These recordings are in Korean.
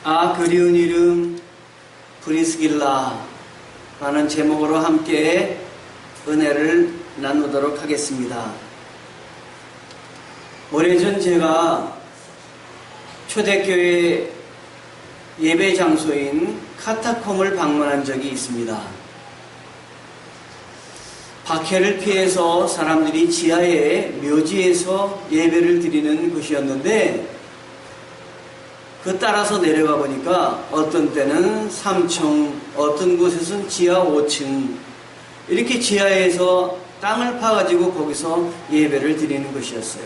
아 그리운 이름 브리스길라 라는 제목으로 함께 은혜를 나누도록 하겠습니다. 오래전 제가 초대교회 예배 장소인 카타콤을 방문한 적이 있습니다. 박해를 피해서 사람들이 지하에 묘지에서 예배를 드리는 곳이었는데 그 따라서 내려가 보니까 어떤 때는 3층, 어떤 곳에서는 지하 5층 이렇게 지하에서 땅을 파가지고 거기서 예배를 드리는 것이었어요.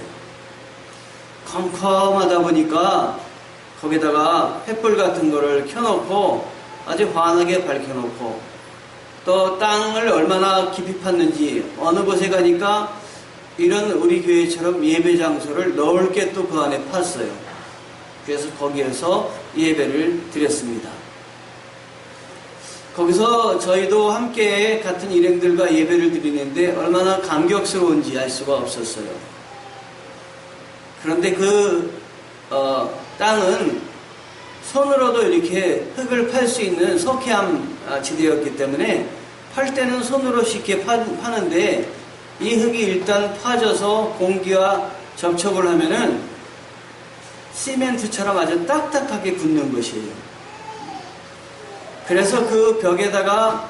컴컴하다 보니까 거기다가 횃불 같은 거를 켜놓고 아주 환하게 밝혀놓고 또 땅을 얼마나 깊이 팠는지 어느 곳에 가니까 이런 우리 교회처럼 예배 장소를 넓게 또 그 안에 팠어요. 그래서 거기에서 예배를 드렸습니다. 거기서 저희도 함께 같은 일행들과 예배를 드리는데 얼마나 감격스러운지 알 수가 없었어요. 그런데 그 땅은 손으로도 이렇게 흙을 팔 수 있는 석회암 지대였기 때문에 팔 때는 손으로 쉽게 파는데 이 흙이 일단 파져서 공기와 접촉을 하면은 시멘트처럼 아주 딱딱하게 굳는 것이에요. 그래서 그 벽에다가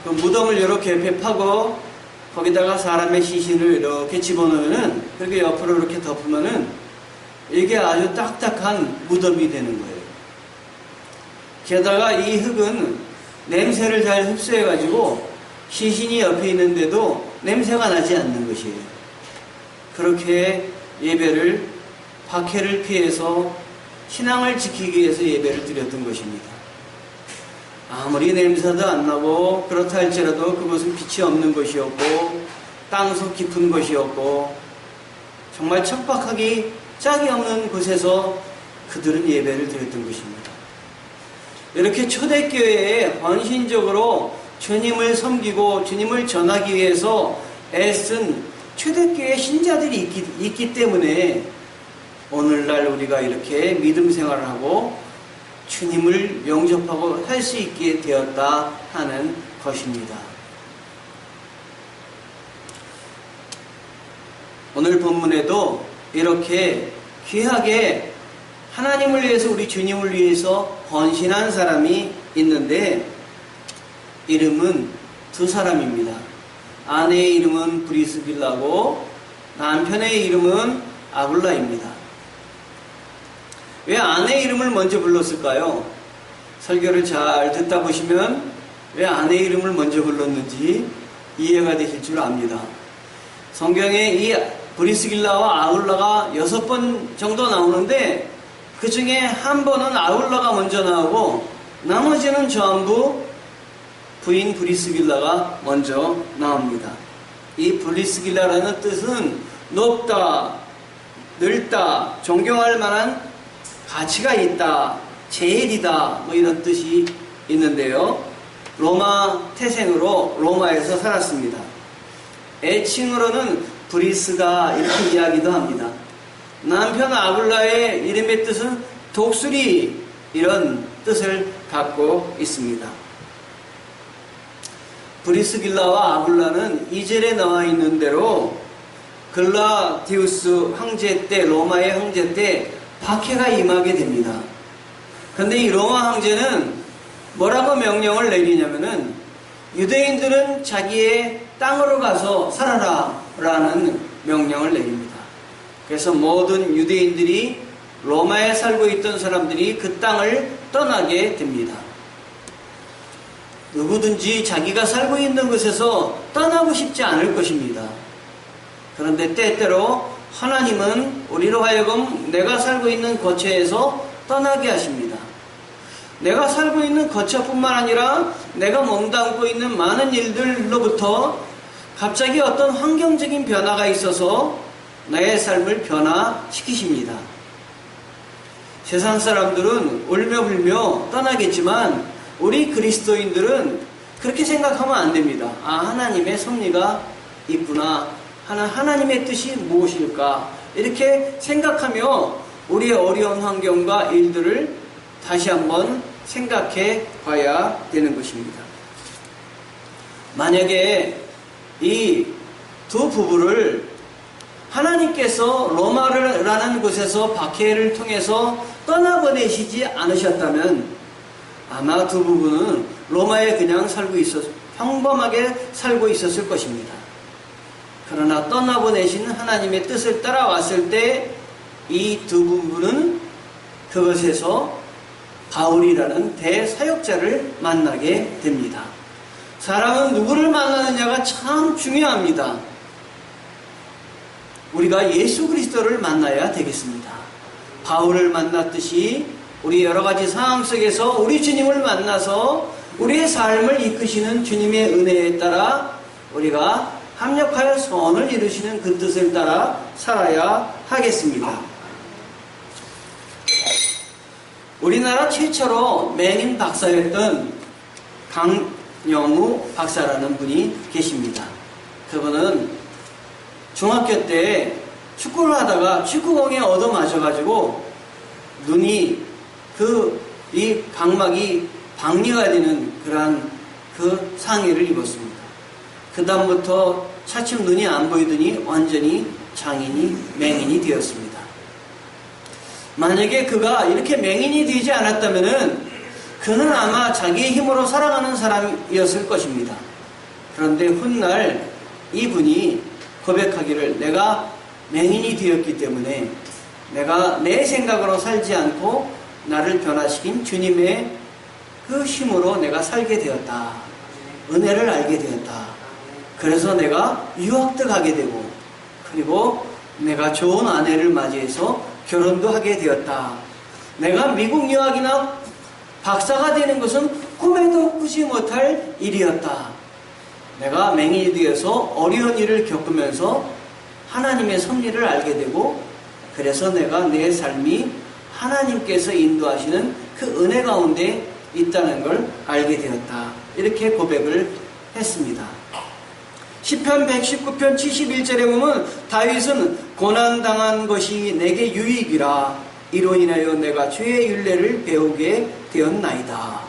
그 무덤을 이렇게 옆에 파고 거기다가 사람의 시신을 이렇게 집어넣으면은 그렇게 옆으로 이렇게 덮으면은 이게 아주 딱딱한 무덤이 되는 거예요. 게다가 이 흙은 냄새를 잘 흡수해가지고 시신이 옆에 있는데도 냄새가 나지 않는 것이에요. 그렇게 예배를 박해를 피해서 신앙을 지키기 위해서 예배를 드렸던 것입니다. 아무리 냄새도 안 나고 그렇다 할지라도 그것은 빛이 없는 것이었고 땅속 깊은 것이었고 정말 척박하기 짝이 없는 곳에서 그들은 예배를 드렸던 것입니다. 이렇게 초대교회에 헌신적으로 주님을 섬기고 주님을 전하기 위해서 애쓴 초대교회 신자들이 있기 때문에 오늘날 우리가 이렇게 믿음 생활을 하고 주님을 영접하고 할 수 있게 되었다 하는 것입니다. 오늘 본문에도 이렇게 귀하게 하나님을 위해서 우리 주님을 위해서 헌신한 사람이 있는데 이름은 두 사람입니다. 아내의 이름은 브리스길라고 남편의 이름은 아굴라입니다. 왜 아내의 이름을 먼저 불렀을까요? 설교를 잘 듣다 보시면 왜 아내의 이름을 먼저 불렀는지 이해가 되실 줄 압니다. 성경에 이 브리스길라와 아굴라가 6번 정도 나오는데 그 중에 한 번은 아굴라가 먼저 나오고 나머지는 전부 부인 브리스길라가 먼저 나옵니다. 이 브리스길라라는 뜻은 높다, 넓다, 존경할 만한 가치가 있다, 제일이다 뭐 이런 뜻이 있는데요. 로마 태생으로 로마에서 살았습니다. 애칭으로는 브리스가 이렇게 이야기도 합니다. 남편 아굴라의 이름의 뜻은 독수리 이런 뜻을 갖고 있습니다. 브리스길라와 아굴라는 2절에 나와 있는 대로 글라디우스 황제 때 로마의 황제 때 박해가 임하게 됩니다. 그런데 이 로마 황제는 뭐라고 명령을 내리냐면은 유대인들은 자기의 땅으로 가서 살아라 라는 명령을 내립니다. 그래서 모든 유대인들이 로마에 살고 있던 사람들이 그 땅을 떠나게 됩니다. 누구든지 자기가 살고 있는 곳에서 떠나고 싶지 않을 것입니다. 그런데 때때로 하나님은 우리로 하여금 내가 살고 있는 거처에서 떠나게 하십니다. 내가 살고 있는 거처뿐만 아니라 내가 몸담고 있는 많은 일들로부터 갑자기 어떤 환경적인 변화가 있어서 나의 삶을 변화시키십니다. 세상 사람들은 울며 불며 떠나겠지만 우리 그리스도인들은 그렇게 생각하면 안 됩니다. 아, 하나님의 섭리가 있구나. 하나님의 뜻이 무엇일까? 이렇게 생각하며 우리의 어려운 환경과 일들을 다시 한번 생각해 봐야 되는 것입니다. 만약에 이 두 부부를 하나님께서 로마라는 곳에서 박해를 통해서 떠나보내시지 않으셨다면 아마 두 부부는 로마에 그냥 평범하게 살고 있었을 것입니다. 그러나 떠나보내신 하나님의 뜻을 따라왔을 때 이 두 부부는 그것에서 바울이라는 대사역자를 만나게 됩니다. 사람은 누구를 만나느냐가 참 중요합니다. 우리가 예수 그리스도를 만나야 되겠습니다. 바울을 만났듯이 우리 여러 가지 상황 속에서 우리 주님을 만나서 우리의 삶을 이끄시는 주님의 은혜에 따라 우리가 합력하여 선을 이루시는 그 뜻을 따라 살아야 하겠습니다. 우리나라 최초로 맹인 박사였던 강영우 박사라는 분이 계십니다. 그분은 중학교 때 축구를 하다가 축구공에 얻어맞아가지고 눈이 이 각막이 박리가 되는 그러한 그 상해를 입었습니다. 그 다음부터 차츰 눈이 안 보이더니 완전히 맹인이 되었습니다. 만약에 그가 이렇게 맹인이 되지 않았다면은 그는 아마 자기의 힘으로 살아가는 사람이었을 것입니다. 그런데 훗날 이분이 고백하기를 내가 맹인이 되었기 때문에 내가 내 생각으로 살지 않고 나를 변화시킨 주님의 그 힘으로 내가 살게 되었다. 은혜를 알게 되었다. 그래서 내가 유학도 가게 되고 그리고 내가 좋은 아내를 맞이해서 결혼도 하게 되었다. 내가 미국 유학이나 박사가 되는 것은 꿈에도 꾸지 못할 일이었다. 내가 맹인이 되어서 어려운 일을 겪으면서 하나님의 섭리를 알게 되고 그래서 내가 내 삶이 하나님께서 인도하시는 그 은혜 가운데 있다는 걸 알게 되었다. 이렇게 고백을 했습니다. 시편 119편 71절에 보면 다윗은 고난당한 것이 내게 유익이라 이로 인하여 내가 주의 율례를 배우게 되었나이다.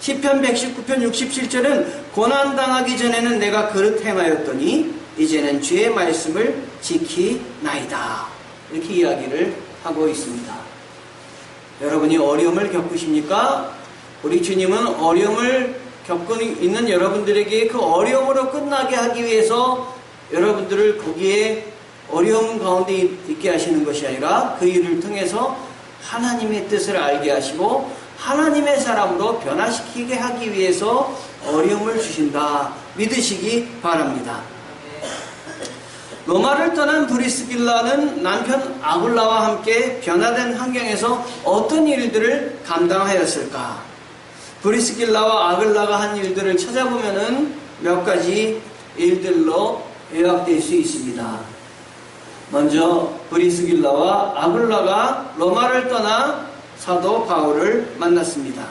시편 119편 67절은 고난당하기 전에는 내가 그릇 행하였더니 이제는 주의 말씀을 지키나이다. 이렇게 이야기를 하고 있습니다. 여러분이 어려움을 겪으십니까? 우리 주님은 어려움을 겪고 있는 여러분들에게 그 어려움으로 끝나게 하기 위해서 여러분들을 거기에 어려움 가운데 있게 하시는 것이 아니라 그 일을 통해서 하나님의 뜻을 알게 하시고 하나님의 사람으로 변화시키게 하기 위해서 어려움을 주신다. 믿으시기 바랍니다. 로마를 떠난 브리스길라는 남편 아굴라와 함께 변화된 환경에서 어떤 일들을 감당하였을까? 브리스길라와 아굴라가 한 일들을 찾아보면은 몇 가지 일들로 요약될 수 있습니다. 먼저 브리스길라와 아굴라가 로마를 떠나 사도 바울을 만났습니다.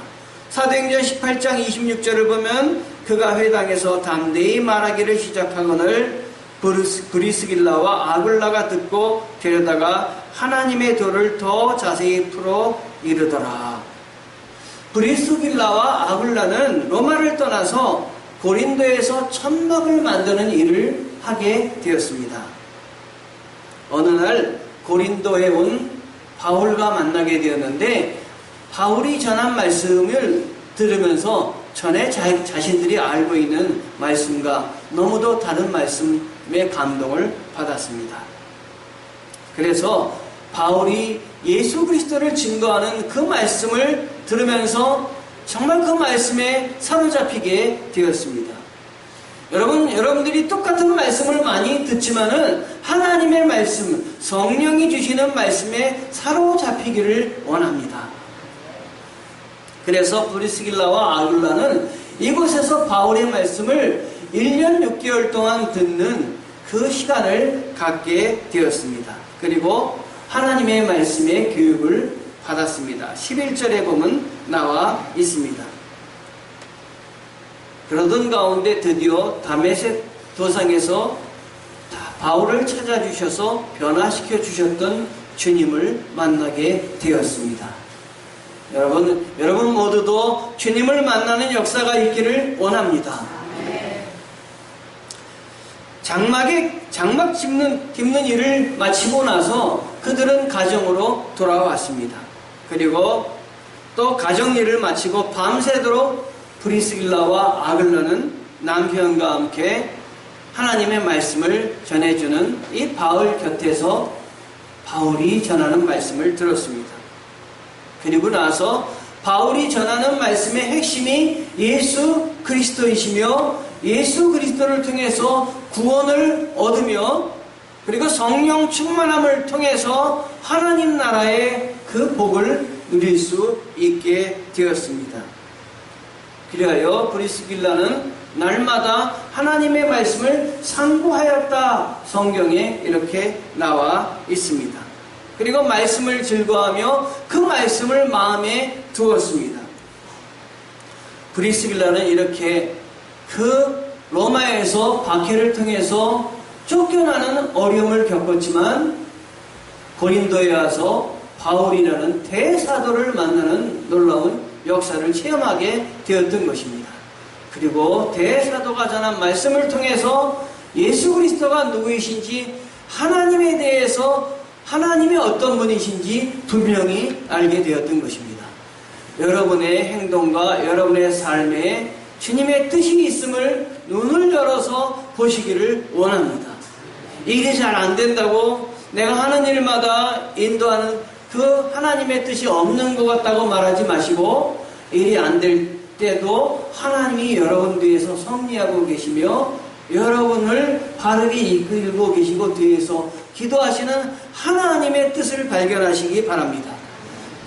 사도행전 18장 26절을 보면 그가 회당에서 담대히 말하기를 시작하거늘 브리스길라와 아굴라가 듣고 데려다가 하나님의 도를 더 자세히 풀어 이르더라. 브리스길라와 아굴라는 로마를 떠나서 고린도에서 천막을 만드는 일을 하게 되었습니다. 어느 날 고린도에 온 바울과 만나게 되었는데 바울이 전한 말씀을 들으면서 전에 자신들이 알고 있는 말씀과 너무도 다른 말씀에 감동을 받았습니다. 그래서 바울이 예수 그리스도를 증거하는 그 말씀을 들으면서 정말 그 말씀에 사로잡히게 되었습니다. 여러분들이 똑같은 말씀을 많이 듣지만은 하나님의 말씀, 성령이 주시는 말씀에 사로잡히기를 원합니다. 그래서 브리스길라와 아굴라는 이곳에서 바울의 말씀을 1년 6개월 동안 듣는 그 시간을 갖게 되었습니다. 그리고 하나님의 말씀의 교육을 받았습니다. 11절에 보면 나와 있습니다. 그러던 가운데 드디어 다메섹 도상에서 바울을 찾아주셔서 변화시켜 주셨던 주님을 만나게 되었습니다. 여러분 모두도 주님을 만나는 역사가 있기를 원합니다. 장막 짚는 일을 마치고 나서 그들은 가정으로 돌아왔습니다. 그리고 또 가정 일을 마치고 밤새도록 브리스길라와 아글라는 남편과 함께 하나님의 말씀을 전해주는 이 바울 곁에서 바울이 전하는 말씀을 들었습니다. 그리고 나서 바울이 전하는 말씀의 핵심이 예수 그리스도이시며 예수 그리스도를 통해서 구원을 얻으며 그리고 성령 충만함을 통해서 하나님 나라의 그 복을 누릴 수 있게 되었습니다. 그리하여 브리스길라는 날마다 하나님의 말씀을 상고하였다. 성경에 이렇게 나와 있습니다. 그리고 말씀을 즐거워하며 그 말씀을 마음에 두었습니다. 브리스길라는 이렇게 그 로마에서 박해를 통해서 쫓겨나는 어려움을 겪었지만 고린도에 와서 바울이라는 대사도를 만나는 놀라운 역사를 체험하게 되었던 것입니다. 그리고 대사도가 전한 말씀을 통해서 예수 그리스도가 누구이신지 하나님에 대해서 하나님이 어떤 분이신지 분명히 알게 되었던 것입니다. 여러분의 행동과 여러분의 삶에 주님의 뜻이 있음을 눈을 열어서 보시기를 원합니다. 일이 잘 안 된다고 내가 하는 일마다 인도하는 그 하나님의 뜻이 없는 것 같다고 말하지 마시고 일이 안 될 때도 하나님이 여러분 뒤에서 섭리하고 계시며 여러분을 바르게 이끌고 계시고 뒤에서 기도하시는 하나님의 뜻을 발견하시기 바랍니다.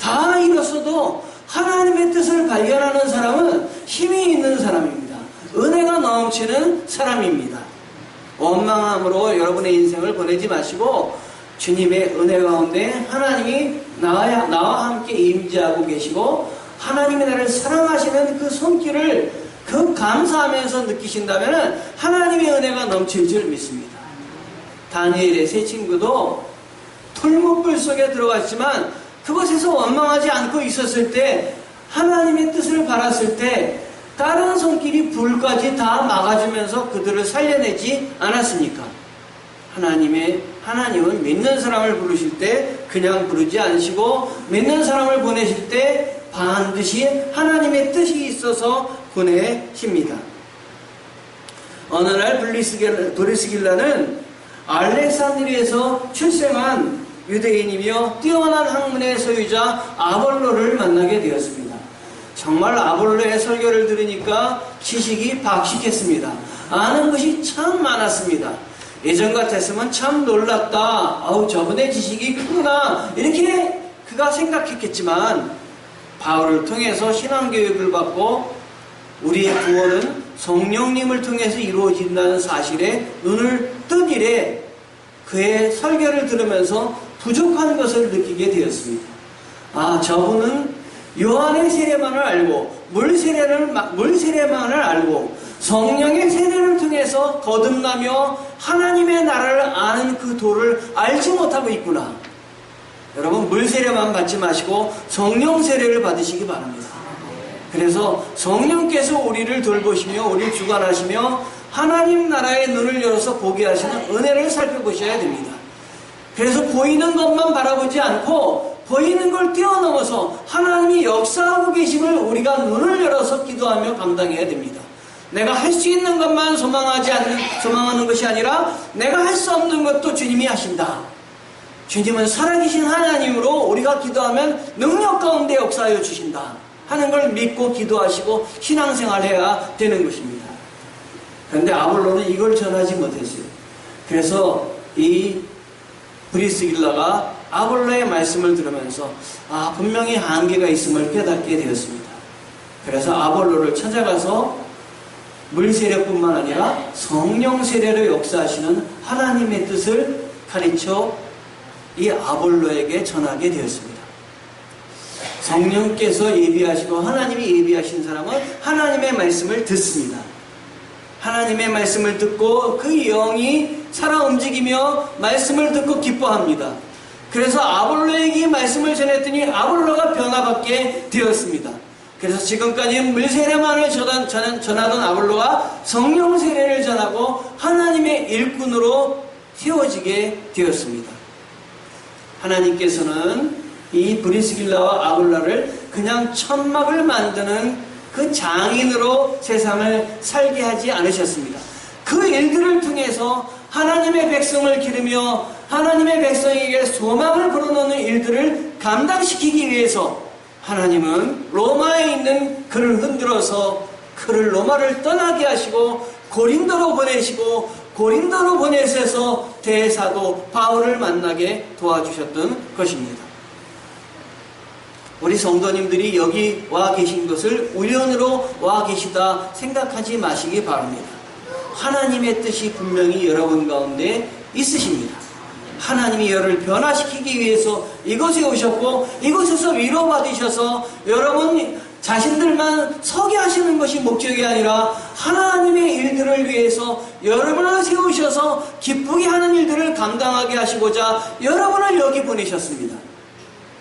다 이뤘어도 하나님의 뜻을 발견하는 사람은 힘이 있는 사람입니다. 은혜가 넘치는 사람입니다. 원망함으로 여러분의 인생을 보내지 마시고 주님의 은혜 가운데 하나님이 나와 함께 임재하고 계시고 하나님이 나를 사랑하시는 그 손길을 그 감사하면서 느끼신다면 하나님의 은혜가 넘칠 줄 믿습니다. 다니엘의 세 친구도 풀무불 속에 들어갔지만 그곳에서 원망하지 않고 있었을 때 하나님의 뜻을 바랐을 때 다른 손길이 불까지 다 막아주면서 그들을 살려내지 않았습니까? 하나님은 믿는 사람을 부르실 때 그냥 부르지 않으시고 믿는 사람을 보내실 때 반드시 하나님의 뜻이 있어서 보내십니다. 어느 날 브리스길라는 알렉산드리에서 출생한 유대인이며 뛰어난 학문의 소유자 아볼로를 만나게 되었습니다. 정말 아볼로의 설교를 들으니까 지식이 박식했습니다. 아는 것이 참 많았습니다. 예전 같았으면 참 놀랐다. 아우 저분의 지식이 크구나. 이렇게 그가 생각했겠지만 바울을 통해서 신앙교육을 받고 우리의 구원은 성령님을 통해서 이루어진다는 사실에 눈을 뜬 이래 그의 설교를 들으면서 부족한 것을 느끼게 되었습니다. 아, 저분은 요한의 세례만을 알고 물 세례만을 알고 성령의 세례를 통해서 거듭나며 하나님의 나라를 아는 그 도를 알지 못하고 있구나. 여러분 물 세례만 받지 마시고 성령 세례를 받으시기 바랍니다. 그래서 성령께서 우리를 돌보시며 우리를 주관하시며 하나님 나라의 눈을 열어서 보게 하시는 은혜를 살펴보셔야 됩니다. 그래서 보이는 것만 바라보지 않고 보이는 걸 뛰어넘어서 하나님이 역사하고 계심을 우리가 눈을 열어서 기도하며 감당해야 됩니다. 내가 할 수 있는 것만 소망하는 것이 아니라 내가 할 수 없는 것도 주님이 하신다. 주님은 살아계신 하나님으로 우리가 기도하면 능력 가운데 역사하여 주신다 하는 걸 믿고 기도하시고 신앙생활해야 되는 것입니다. 그런데 아볼로는 이걸 전하지 못했어요. 그래서 이 브리스길라가 아볼로의 말씀을 들으면서 분명히 한계가 있음을 깨닫게 되었습니다. 그래서 아볼로를 찾아가서 물세례뿐만 아니라 성령 세례로 역사하시는 하나님의 뜻을 가르쳐 이 아볼로에게 전하게 되었습니다. 성령께서 예비하시고 하나님이 예비하신 사람은 하나님의 말씀을 듣습니다. 하나님의 말씀을 듣고 그 영이 살아 움직이며 말씀을 듣고 기뻐합니다. 그래서 아볼로에게 말씀을 전했더니 아볼로가 변화받게 되었습니다. 그래서 지금까지 물세례만을 전하던 아볼로가 성령 세례를 전하고 하나님의 일꾼으로 세워지게 되었습니다. 하나님께서는 이 브리스길라와 아굴라를 그냥 천막을 만드는 그 장인으로 세상을 살게 하지 않으셨습니다. 그 일들을 통해서 하나님의 백성을 기르며 하나님의 백성에게 소망을 불어넣는 일들을 감당시키기 위해서 하나님은 로마에 있는 그를 흔들어서 그를 로마를 떠나게 하시고 고린도로 보내시고 고린도로 보내셔서 대사도 바울을 만나게 도와주셨던 것입니다. 우리 성도님들이 여기 와 계신 것을 우연으로 와 계시다 생각하지 마시기 바랍니다. 하나님의 뜻이 분명히 여러분 가운데 있으십니다. 하나님이 여러분을 변화시키기 위해서 이곳에 오셨고 이곳에서 위로받으셔서 여러분 자신들만 서게 하시는 것이 목적이 아니라 하나님의 일들을 위해서 여러분을 세우셔서 기쁘게 하는 일들을 감당하게 하시고자 여러분을 여기 보내셨습니다.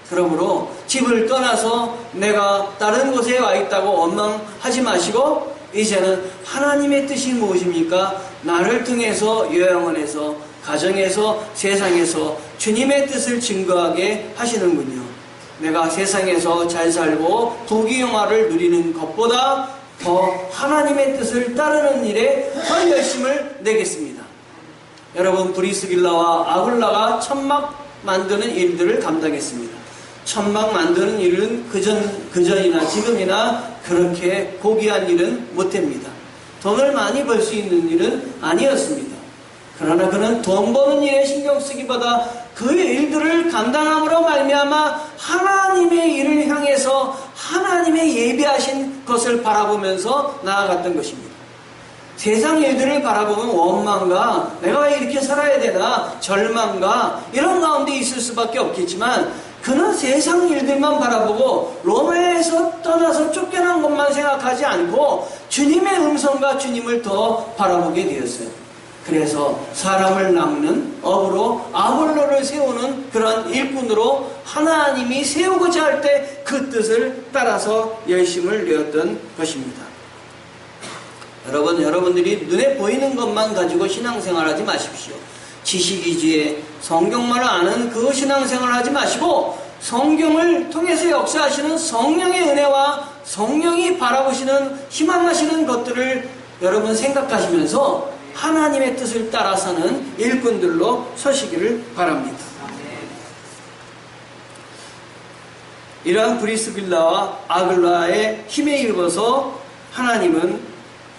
그러므로 집을 떠나서 내가 다른 곳에 와 있다고 원망하지 마시고 이제는 하나님의 뜻이 무엇입니까? 나를 통해서 요양원에서 가정에서 세상에서 주님의 뜻을 증거하게 하시는군요. 내가 세상에서 잘 살고 부귀영화를 누리는 것보다 더 하나님의 뜻을 따르는 일에 더 열심을 내겠습니다. 여러분 브리스길라와 아굴라가 천막 만드는 일들을 감당했습니다. 천막 만드는 일은 그전이나 지금이나 그렇게 고귀한 일은 못합니다. 돈을 많이 벌 수 있는 일은 아니었습니다. 그러나 그는 돈 버는 일에 신경 쓰기보다 그 일들을 감당함으로 말미암아 하나님의 일을 향해서 하나님의 예비하신 것을 바라보면서 나아갔던 것입니다. 세상 일들을 바라보면 원망과 내가 왜 이렇게 살아야 되나 절망과 이런 가운데 있을 수밖에 없겠지만 그는 세상 일들만 바라보고 로마에서 떠나서 쫓겨난 것만 생각하지 않고 주님의 음성과 주님을 더 바라보게 되었어요. 그래서 사람을 낚는 업으로 아볼로를 세우는 그런 일꾼으로 하나님이 세우고자 할 때 그 뜻을 따라서 열심을 내었던 것입니다. 여러분들이 눈에 보이는 것만 가지고 신앙생활하지 마십시오. 지식 위주의 성경만을 아는 그 신앙생활을 하지 마시고 성경을 통해서 역사하시는 성령의 은혜와 성령이 바라보시는 희망하시는 것들을 여러분 생각하시면서 하나님의 뜻을 따라서는 일꾼들로 서시기를 바랍니다. 이러한 브리스길라와 아글라의 힘에 입어서 하나님은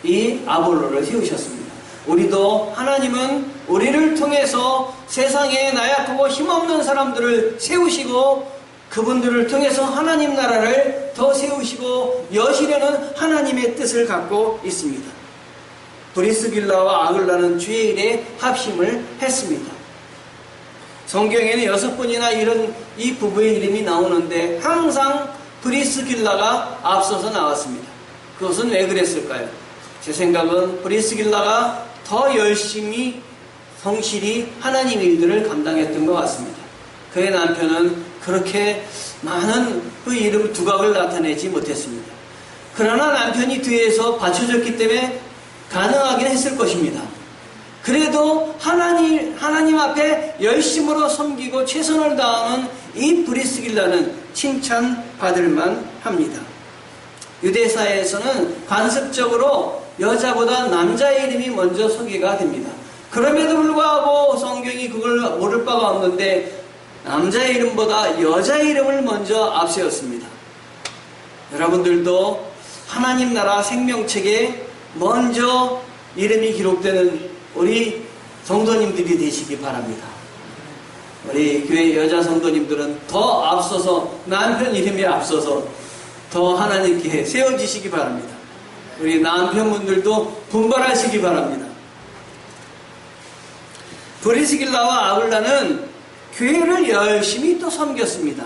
이 아볼로를 세우셨습니다. 우리도 하나님은 우리를 통해서 세상에 나약하고 힘없는 사람들을 세우시고 그분들을 통해서 하나님 나라를 더 세우시고 여시려는 하나님의 뜻을 갖고 있습니다. 브리스길라와 아글라는 주의 일에 합심을 했습니다. 성경에는 6번이나 이런 이 부부의 이름이 나오는데 항상 브리스길라가 앞서서 나왔습니다. 그것은 왜 그랬을까요? 제 생각은 브리스길라가 더 열심히 성실히 하나님 일들을 감당했던 것 같습니다. 그의 남편은 그렇게 많은 그 이름 두각을 나타내지 못했습니다. 그러나 남편이 뒤에서 받쳐줬기 때문에 가능하긴 했을 것입니다. 그래도 하나님 앞에 열심으로 섬기고 최선을 다하는 이 브리스길라는 칭찬받을 만합니다. 유대사회에서는 관습적으로 여자보다 남자의 이름이 먼저 소개가 됩니다. 그럼에도 불구하고 성경이 그걸 모를 바가 없는데 남자의 이름보다 여자의 이름을 먼저 앞세웠습니다. 여러분들도 하나님 나라 생명책에 먼저 이름이 기록되는 우리 성도님들이 되시기 바랍니다. 우리 교회 여자 성도님들은 더 앞서서 남편 이름이 앞서서 더 하나님께 세워지시기 바랍니다. 우리 남편분들도 분발하시기 바랍니다. 브리스길라와 아굴라는 교회를 열심히 또 섬겼습니다.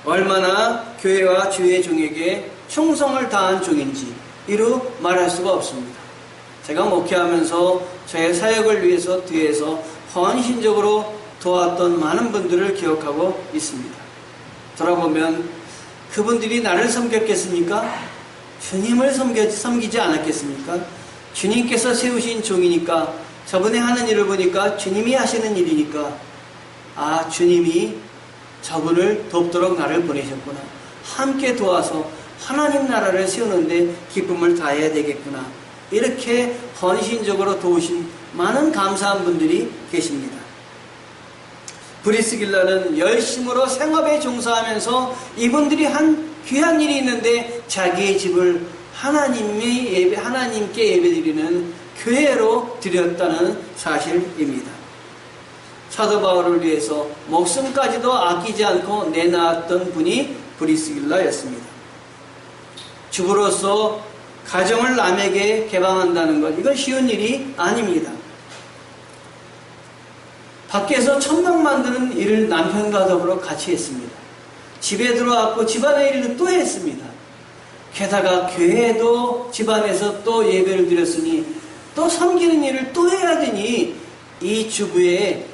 얼마나 교회와 주의 종에게 충성을 다한 종인지 이루 말할 수가 없습니다. 제가 목회하면서 저의 사역을 위해서 뒤에서 헌신적으로 도왔던 많은 분들을 기억하고 있습니다. 돌아보면 그분들이 나를 섬겼겠습니까? 주님을 섬기지 않았겠습니까? 주님께서 세우신 종이니까, 저번에 하는 일을 보니까 주님이 하시는 일이니까, 아, 주님이 저분을 돕도록 나를 보내셨구나. 함께 도와서 하나님 나라를 세우는데 기쁨을 다해야 되겠구나. 이렇게 헌신적으로 도우신 많은 감사한 분들이 계십니다. 브리스길라는 열심으로 생업에 종사하면서 이분들이 한 귀한 일이 있는데 자기의 집을 하나님께 예배드리는 교회로 드렸다는 사실입니다. 사도 바울을 위해서 목숨까지도 아끼지 않고 내놨던 분이 브리스길라였습니다. 주부로서 가정을 남에게 개방한다는 것, 이건 쉬운 일이 아닙니다. 밖에서 천막 만드는 일을 남편과 더불어 같이 했습니다. 집에 들어왔고 집안의 일을 또 했습니다. 게다가 교회에도 집안에서 또 예배를 드렸으니 또 섬기는 일을 또 해야 되니 이 주부의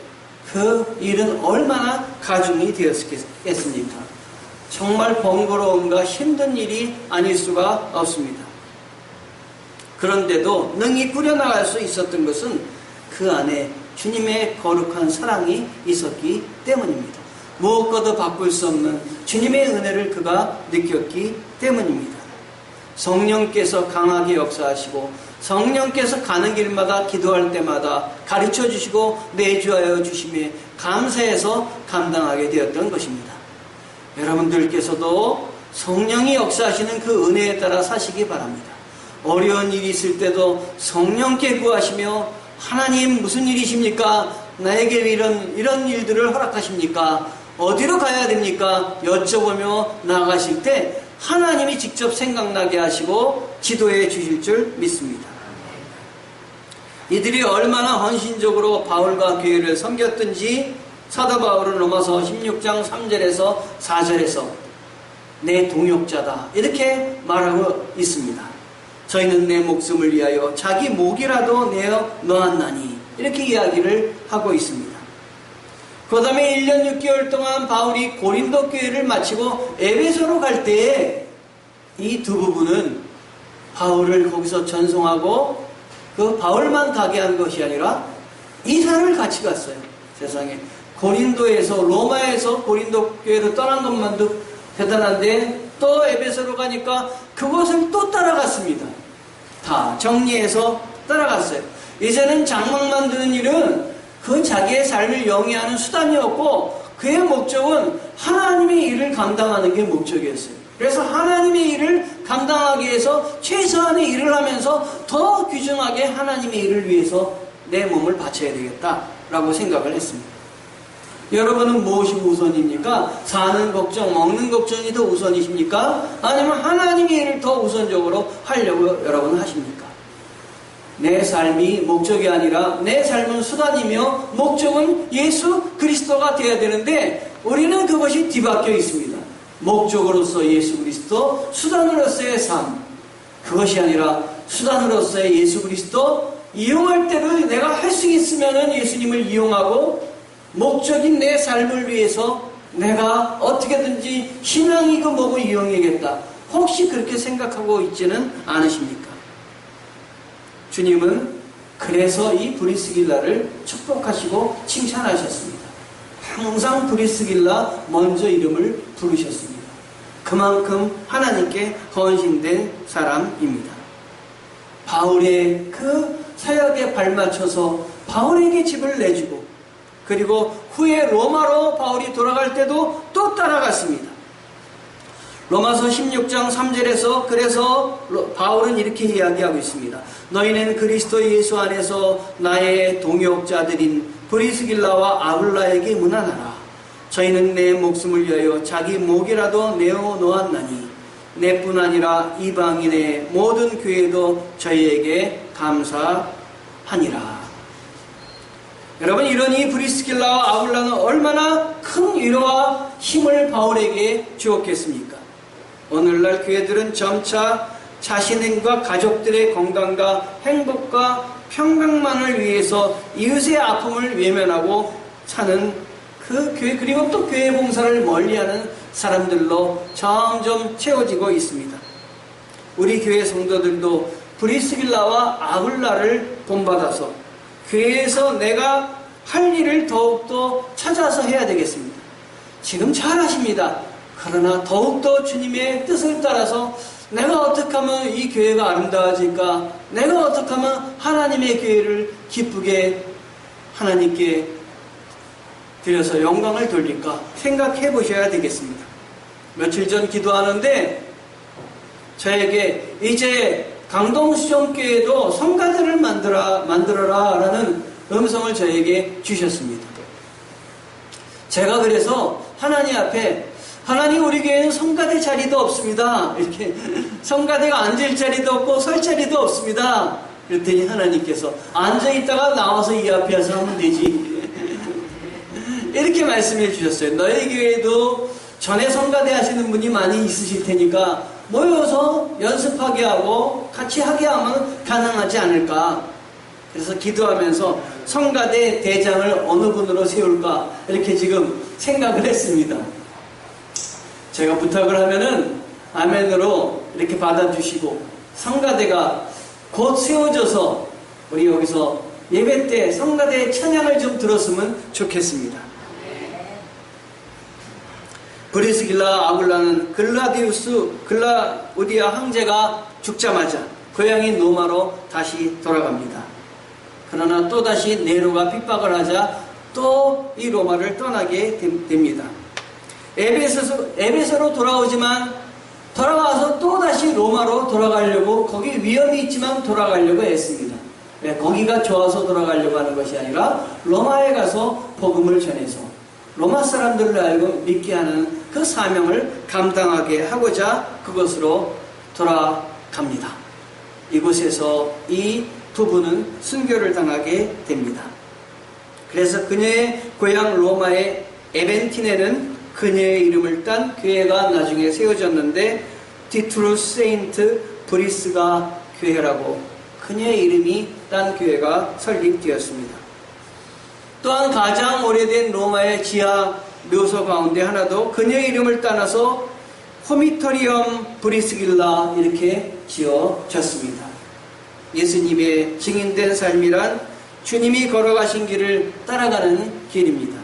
그 일은 얼마나 가중이 되었겠습니까? 정말 번거로움과 힘든 일이 아닐 수가 없습니다. 그런데도 능히 꾸려나갈 수 있었던 것은 그 안에 주님의 거룩한 사랑이 있었기 때문입니다. 무엇과도 바꿀 수 없는 주님의 은혜를 그가 느꼈기 때문입니다. 성령께서 강하게 역사하시고 성령께서 가는 길마다 기도할 때마다 가르쳐 주시고 내주하여 주심에 감사해서 감당하게 되었던 것입니다. 여러분들께서도 성령이 역사하시는 그 은혜에 따라 사시기 바랍니다. 어려운 일이 있을 때도 성령께 구하시며 하나님 무슨 일이십니까? 나에게 이런 일들을 허락하십니까? 어디로 가야 됩니까? 여쭤보며 나아가실 때 하나님이 직접 생각나게 하시고 지도해 주실 줄 믿습니다. 이들이 얼마나 헌신적으로 바울과 교회를 섬겼든지 사도 바울은 로마서 16장 3절에서 4절에서 내 동역자다 이렇게 말하고 있습니다. 저희는 내 목숨을 위하여 자기 목이라도 내어 놓았나니 이렇게 이야기를 하고 있습니다. 그 다음에 1년 6개월 동안 바울이 고린도 교회를 마치고 에베소로 갈 때에 이 두 부부는 바울을 거기서 전송하고 그 바울만 가게 한 것이 아니라 이사를 같이 갔어요. 세상에 고린도에서 로마에서 고린도 교회로 떠난 것만도 대단한데 또 에베소로 가니까 그곳을 또 따라갔습니다. 다 정리해서 따라갔어요. 이제는 장막 만드는 일은 그 자기의 삶을 영위하는 수단이었고 그의 목적은 하나님의 일을 감당하는 게 목적이었어요. 그래서 하나님의 일을 감당하기 위해서 최소한의 일을 하면서 더 귀중하게 하나님의 일을 위해서 내 몸을 바쳐야 되겠다라고 생각을 했습니다. 여러분은 무엇이 우선입니까? 사는 걱정, 먹는 걱정이 더 우선이십니까? 아니면 하나님의 일을 더 우선적으로 하려고 여러분 하십니까? 내 삶이 목적이 아니라 내 삶은 수단이며 목적은 예수 그리스도가 되어야 되는데 우리는 그것이 뒤바뀌어 있습니다. 목적으로서 예수 그리스도, 수단으로서의 삶. 그것이 아니라 수단으로서의 예수 그리스도, 이용할 때를 내가 할 수 있으면 예수님을 이용하고 목적인 내 삶을 위해서 내가 어떻게든지 신앙이고 뭐고 이용해야겠다. 혹시 그렇게 생각하고 있지는 않으십니까? 주님은 그래서 이 브리스길라를 축복하시고 칭찬하셨습니다. 항상 브리스길라 먼저 이름을 부르셨습니다. 그만큼 하나님께 헌신된 사람입니다. 바울의 그 사역에 발맞춰서 바울에게 집을 내주고 그리고 후에 로마로 바울이 돌아갈 때도 또 따라갔습니다. 로마서 16장 3절에서 그래서 바울은 이렇게 이야기하고 있습니다. 너희는 그리스도 예수 안에서 나의 동역자들인 브리스길라와 아굴라에게 문안하라. 저희는 내 목숨을 위하여 자기 목이라도 내어 놓았나니 내뿐 아니라 이방인의 모든 교회도 저희에게 감사하니라. 여러분, 이러니 브리스길라와 아굴라는 얼마나 큰 위로와 힘을 바울에게 주었겠습니까? 오늘날 교회들은 점차 자신과 가족들의 건강과 행복과 평강만을 위해서 이웃의 아픔을 외면하고 사는 그 교회, 그리고 또 교회 봉사를 멀리하는 사람들로 점점 채워지고 있습니다. 우리 교회 성도들도 브리스길라와 아굴라를 본받아서 교회에서 내가 할 일을 더욱더 찾아서 해야 되겠습니다. 지금 잘하십니다. 그러나 더욱더 주님의 뜻을 따라서 내가 어떻게 하면 이 교회가 아름다워질까? 내가 어떻게 하면 하나님의 교회를 기쁘게 하나님께 드려서 영광을 돌릴까? 생각해 보셔야 되겠습니다. 며칠 전 기도하는데 저에게 이제 강동수정교회도 성가대를 만들어라 라는 음성을 저에게 주셨습니다. 제가 그래서 하나님 앞에 하나님 우리 교회는 성가대 자리도 없습니다. 이렇게 성가대가 앉을 자리도 없고 설 자리도 없습니다. 그랬더니 하나님께서 앉아있다가 나와서 이 앞에 와서 하면 되지. 이렇게 말씀해 주셨어요. 너희 교회도 전에 성가대 하시는 분이 많이 있으실 테니까 모여서 연습하게 하고 같이 하게 하면 가능하지 않을까. 그래서 기도하면서 성가대 대장을 어느 분으로 세울까 이렇게 지금 생각을 했습니다. 제가 부탁을 하면은 아멘으로 이렇게 받아주시고 성가대가 곧 세워져서 우리 여기서 예배 때 성가대의 찬양을 좀 들었으면 좋겠습니다. 브리스길라 아굴라는 글라우디아 황제가 죽자마자 고향인 로마로 다시 돌아갑니다. 그러나 또다시 네로가 핍박을 하자 또 이 로마를 떠나게 됩니다. 에베소로 돌아오지만 돌아와서 또다시 로마로 돌아가려고 거기 위험이 있지만 돌아가려고 했습니다. 거기가 좋아서 돌아가려고 하는 것이 아니라 로마에 가서 복음을 전해서 로마 사람들을 알고 믿게 하는 그 사명을 감당하게 하고자 그곳으로 돌아갑니다. 이곳에서 이 부부는 순교를 당하게 됩니다. 그래서 그녀의 고향 로마의 에벤티네는 그녀의 이름을 딴 교회가 나중에 세워졌는데 디트루스 세인트 브리스가 교회라고 그녀의 이름이 딴 교회가 설립되었습니다. 또한 가장 오래된 로마의 지하 묘소 가운데 하나도 그녀의 이름을 따라서 호미토리엄 브리스길라 이렇게 지어졌습니다. 예수님의 증인된 삶이란 주님이 걸어가신 길을 따라가는 길입니다.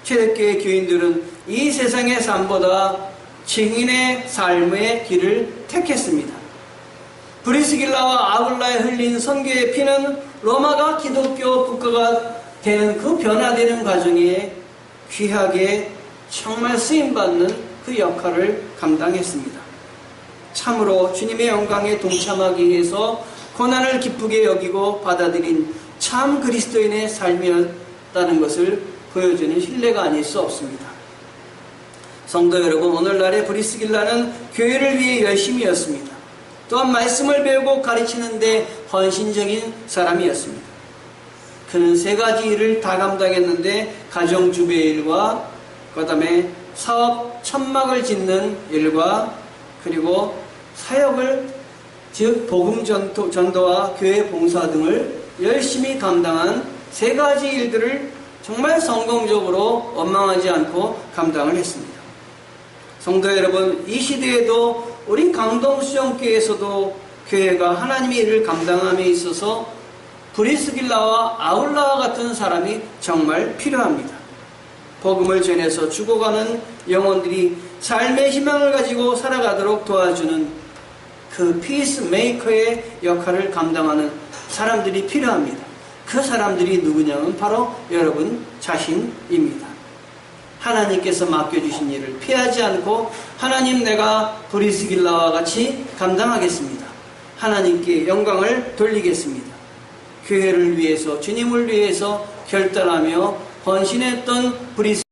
초대교회 교인들은 이 세상의 삶보다 증인의 삶의 길을 택했습니다. 브리스길라와 아굴라에 흘린 선교의 피는 로마가 기독교 국가가 되는 그 변화되는 과정에 귀하게 정말 쓰임받는 그 역할을 감당했습니다. 참으로 주님의 영광에 동참하기 위해서 고난을 기쁘게 여기고 받아들인 참 그리스도인의 삶이었다는 것을 보여주는 신뢰가 아닐 수 없습니다. 성도 여러분, 오늘날의 브리스길라는 교회를 위해 열심이었습니다. 또한 말씀을 배우고 가르치는데 헌신적인 사람이었습니다. 그는 세 가지 일을 다 감당했는데 가정주부의 일과 그 다음에 사업 천막을 짓는 일과 그리고 사역을 즉 복음 전도와 교회 봉사 등을 열심히 감당한 세 가지 일들을 정말 성공적으로 원망하지 않고 감당을 했습니다. 성도 여러분, 이 시대에도 우리 강동수정교회에서도 교회가 하나님의 일을 감당함에 있어서 브리스길라와 아굴라와 같은 사람이 정말 필요합니다. 복음을 전해서 죽어가는 영혼들이 삶의 희망을 가지고 살아가도록 도와주는 그 피스메이커의 역할을 감당하는 사람들이 필요합니다. 그 사람들이 누구냐면 바로 여러분 자신입니다. 하나님께서 맡겨주신 일을 피하지 않고 하나님 내가 브리스길라와 같이 감당하겠습니다. 하나님께 영광을 돌리겠습니다. 교회를 위해서 주님을 위해서 결단하며 헌신했던 브리스